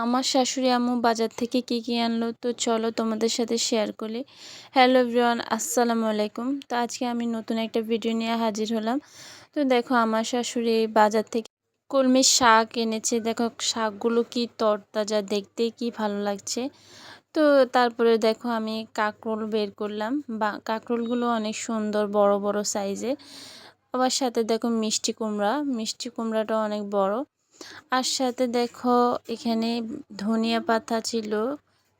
আমার শাশুড়ি আম্মু বাজার থেকে কি আনলো তো চলো তোমাদের সাথে শেয়ার করি। হ্যালো এভরিওয়ান, আসসালামু আলাইকুম। তো আজকে আমি নতুন একটা ভিডিও নিয়ে হাজির হলাম। তো দেখো আমার শাশুড়ি বাজার থেকে কলমির শাক এনেছে। দেখো শাকগুলো কি তরতাজা, দেখতে কি ভালো লাগছে। তো তারপরে দেখো আমি কাঁকরোল বের করলাম, বা কাঁকরোলগুলো অনেক সুন্দর বড় বড় সাইজের। আবার সাথে দেখো মিষ্টি কুমড়াটা অনেক বড়। আর সাথে দেখো এখানে ধনিয়া পাতা ছিল,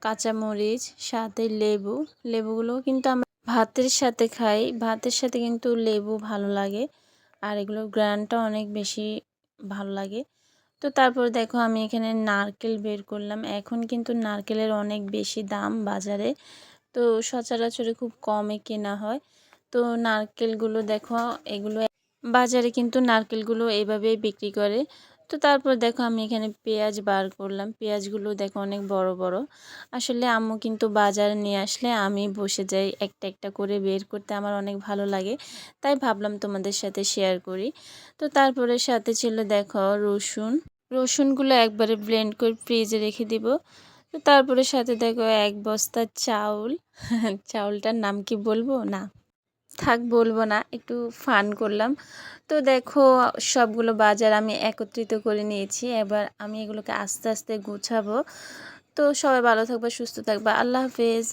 কাঁচামরিচ, সাথে লেবুগুলো কিন্তু আমরা ভাতের সাথে খাই, ভাতের সাথে কিন্তু লেবু ভালো লাগে। আর এগুলোর গ্রানটা অনেক বেশি ভালো লাগে। তো তারপর দেখো আমি এখানে নারকেল বের করলাম। এখন কিন্তু নারকেলের অনেক বেশি দাম বাজারে, তো সচরাচর খুব কমে কেনা হয়। তো নারকেলগুলো দেখো, এগুলো বাজারে কিন্তু নারকেলগুলো এইভাবেই বিক্রি করে। তো তারপর দেখো আমি এখানে পেঁয়াজ বার করলাম। পেঁয়াজগুলো দেখো অনেক বড় বড়। আসলে আম্মু কিন্তু বাজারে নিয়ে আসলে আমি বসে যাই একটা একটা করে বের করতে, আমার অনেক ভালো লাগে। তাই ভাবলাম তোমাদের সাথে শেয়ার করি। তো তারপরে সাথে ছিল দেখো রসুনগুলো একবারে ব্লেন্ড করে ফ্রিজে রেখে দিব। তো তারপরে সাথে দেখো এক বস্তা চাউল। চাউলটার নাম কি বলবো, না থাক বলবো না, একটু ফান করলাম। তো দেখো সবগুলো বাজার আমি একত্রিত করে নিয়েছি। এবার আমি এগুলোকে আস্তে আস্তে গুছাবো। তো সবাই ভালো থাকবা, সুস্থ থাকবা, আল্লাহ হাফেজ।